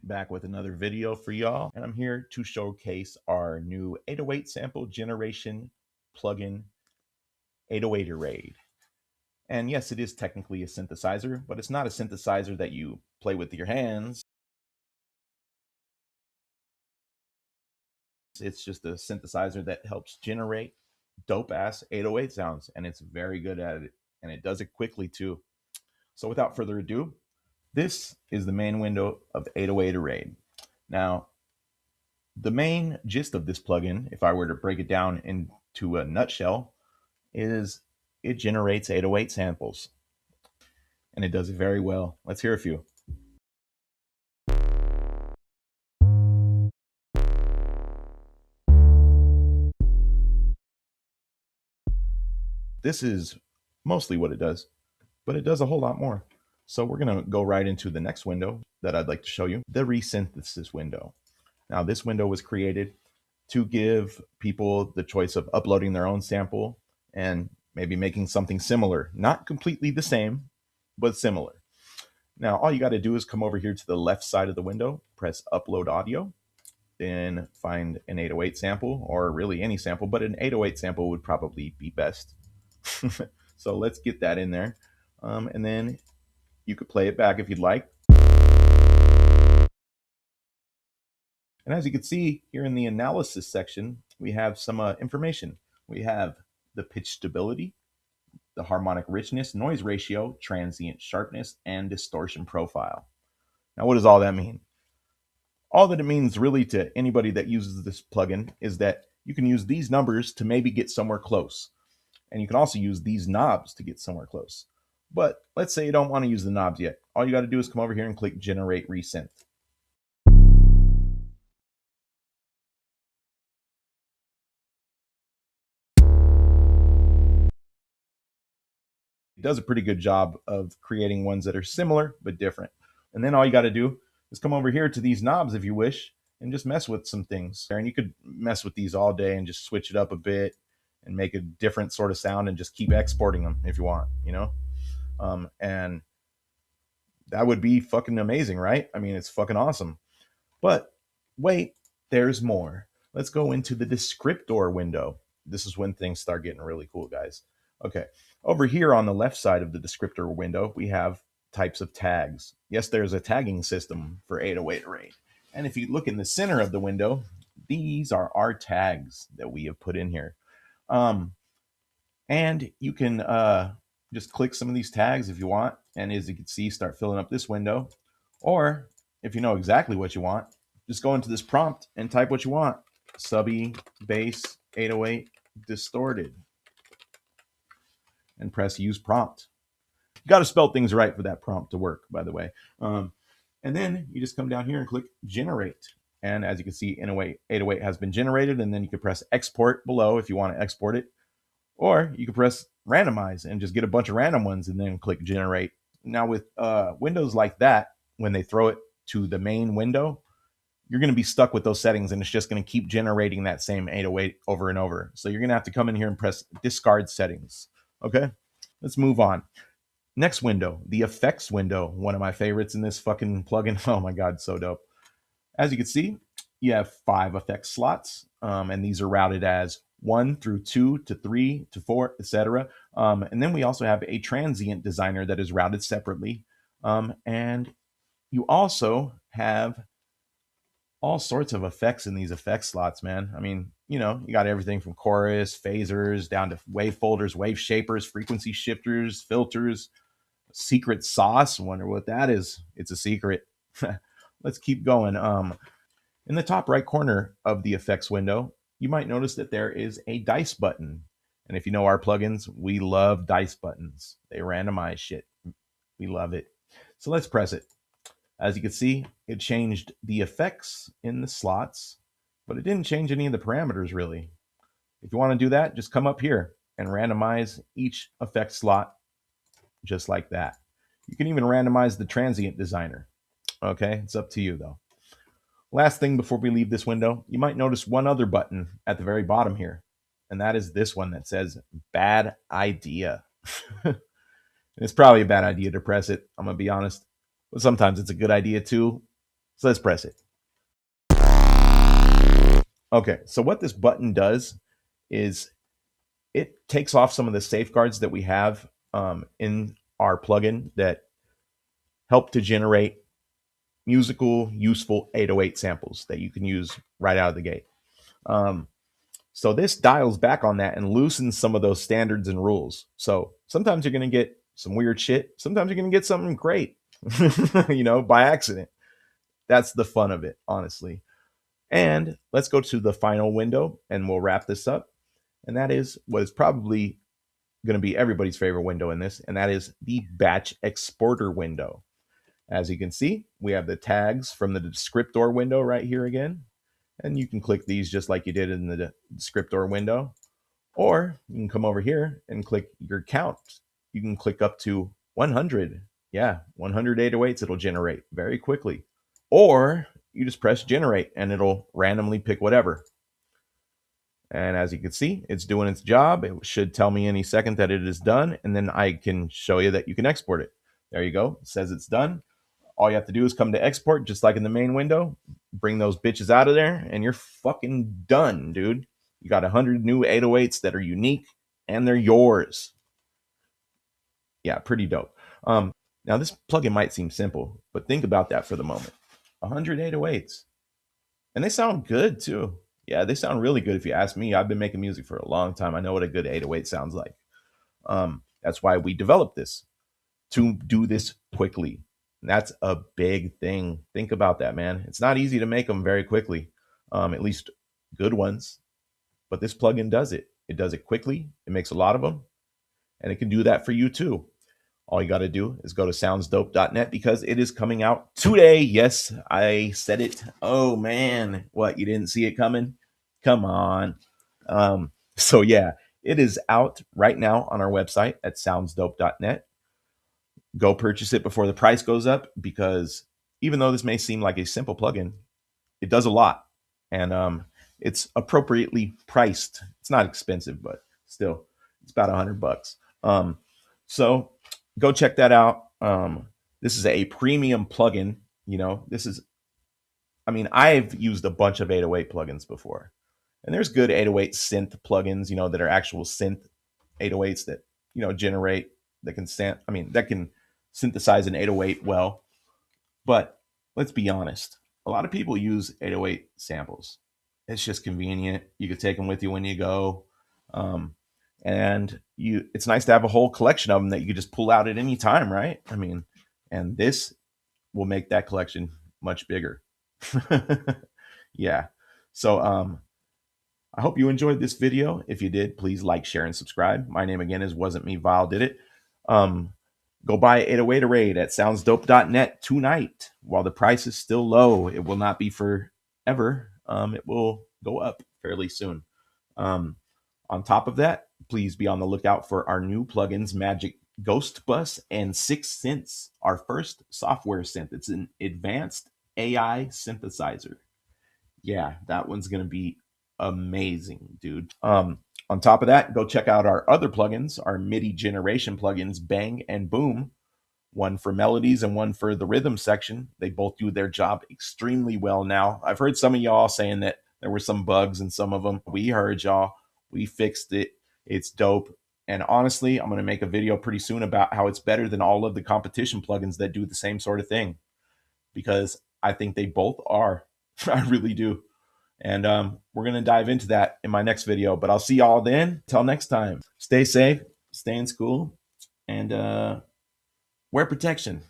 back with another video for y'all, and I'm here to showcase our new 808 sample generation plugin, 808orade. And yes, it is technically a synthesizer, but it's not a synthesizer that you play with your hands. It's just a synthesizer that helps generate dope ass 808 sounds, and it's very good at it, and it does it quickly too. So without further ado, this is the main window of 808orade. Now, the main gist of this plugin, if I were to break it down into a nutshell, is it generates 808 samples, and it does it very well. Let's hear a few. This is mostly what it does, but it does a whole lot more. So we're going to go right into the next window that I'd like to show you, the resynthesis window. Now, this window was created to give people the choice of uploading their own sample and maybe making something similar, not completely the same, but similar. Now, all you got to do is come over here to the left side of the window, press upload audio, then find an 808 sample, or really any sample, but an 808 sample would probably be best. So let's get that in there. And then you could play it back if you'd like. And as you can see here in the analysis section, we have some information. We have the pitch stability, the harmonic richness, noise ratio, transient sharpness, and distortion profile. Now, what does all that mean? All that it means really to anybody that uses this plugin is that you can use these numbers to maybe get somewhere close. And you can also use these knobs to get somewhere close. But let's say you don't want to use the knobs yet. All you got to do is come over here and click Generate Resynth. It does a pretty good job of creating ones that are similar but different. And then all you got to do is come over here to these knobs if you wish and just mess with some things. And you could mess with these all day and just switch it up a bit and make a different sort of sound and just keep exporting them if you want, you know? And that would be fucking amazing, right? I mean, it's fucking awesome. But wait, there's more. Let's go into the descriptor window. This is when things start getting really cool, guys. Okay, over here on the left side of the descriptor window, we have types of tags. Yes, there's a tagging system for 808orade. And if you look in the center of the window, these are our tags that we have put in here. And you can just click some of these tags if you want. And as you can see, start filling up this window. Or if you know exactly what you want, just go into this prompt and type what you want. Subby, bass, 808, distorted. And press use prompt. You got to spell things right for that prompt to work, by the way. And then you just come down here and click generate. And as you can see, 808 has been generated. And then you can press export below if you want to export it. Or you can press randomize and just get a bunch of random ones and then click generate. Now with windows like that, when they throw it to the main window, you're going to be stuck with those settings and it's just going to keep generating that same 808 over and over. So you're going to have to come in here and press discard settings. Okay, let's move on. Next window, the effects window, one of my favorites in this fucking plugin. Oh my God, so dope. As you can see, you have 5 effects slots, and these are routed as 1 through 2 to 3 to 4, etc. And then we also have a transient designer that is routed separately. And you also have all sorts of effects in these effect slots, man. I mean, you know, you got everything from chorus, phasers, down to wave folders, wave shapers, frequency shifters, filters, secret sauce. Wonder what that is. It's a secret. Let's keep going. In the top right corner of the effects window, you might notice that there is a dice button. And if you know our plugins, we love dice buttons. They randomize shit. We love it. So let's press it. As you can see, it changed the effects in the slots, but it didn't change any of the parameters really. If you want to do that, just come up here and randomize each effect slot just like that. You can even randomize the transient designer. Okay, it's up to you though. Last thing before we leave this window, you might notice one other button at the very bottom here, and that is this one that says bad idea. It's probably a bad idea to press it, I'm gonna be honest, but sometimes it's a good idea too. So let's press it. Okay, so what this button does is it takes off some of the safeguards that we have in our plugin that help to generate musical, useful 808 samples that you can use right out of the gate. So this dials back on that and loosens some of those standards and rules. So sometimes you're going to get some weird shit. Sometimes you're going to get something great, by accident. That's the fun of it, honestly. And let's go to the final window and we'll wrap this up. And that is what is probably going to be everybody's favorite window in this. And that is the batch exporter window. As you can see, we have the tags from the descriptor window right here again. And you can click these just like you did in the descriptor window. Or you can come over here and click your count. You can click up to 100. Yeah, 100 808s it'll generate very quickly. Or you just press generate and it'll randomly pick whatever. And as you can see, it's doing its job. It should tell me any second that it is done. And then I can show you that you can export it. There you go. It says it's done. All you have to do is come to export, just like in the main window, bring those bitches out of there, and you're fucking done, dude. You got 100 new 808s that are unique, and they're yours. Yeah, pretty dope. Now, this plugin might seem simple, but think about that for the moment. 100 808s. And they sound good, too. Yeah, they sound really good if you ask me. I've been making music for a long time. I know what a good 808 sounds like. That's why we developed this, to do this quickly. And that's a big thing. Think about that, man. It's not easy to make them very quickly, at least good ones. But this plugin does it. It does it quickly. It makes a lot of them. And it can do that for you too. All you got to do is go to soundsdope.net because it is coming out today. Yes, I said it. Oh, man. What? You didn't see it coming? Come on. So, yeah, it is out right now on our website at soundsdope.net. Go purchase it before the price goes up, because even though this may seem like a simple plugin, it does a lot, and it's appropriately priced. It's not expensive, but still, it's about $100. So go check that out. This is a premium plugin. I've used a bunch of 808 plugins before, and there's good 808 synth plugins, that are actual synth 808s that generate, that can synthesize an 808 well. But let's be honest, a lot of people use 808 samples. It's just convenient. You could take them with you when you go. And it's nice to have a whole collection of them that you could just pull out at any time, right? And this will make that collection much bigger. Yeah. So I hope you enjoyed this video. If you did, please like, share, and subscribe. My name again is Wasn't Me, Vile Did It. Go buy 808orade at soundsdope.net tonight while the price is still low. It will not be forever. It will go up fairly soon. On top of that, please be on the lookout for our new plugins, Magic Ghost Bus and 6 Synths, our first software synth. It's an advanced AI synthesizer. Yeah, that one's going to be amazing, dude. On top of that, go check out our other plugins, our MIDI generation plugins, Bang and Boom, one for melodies and one for the rhythm section. They both do their job extremely well now. I've heard some of y'all saying that there were some bugs in some of them. We heard y'all. We fixed it. It's dope. And honestly, I'm going to make a video pretty soon about how it's better than all of the competition plugins that do the same sort of thing, because I think they both are. I really do. And we're going to dive into that in my next video. But I'll see y'all then. Till next time. Stay safe, stay in school, and wear protection.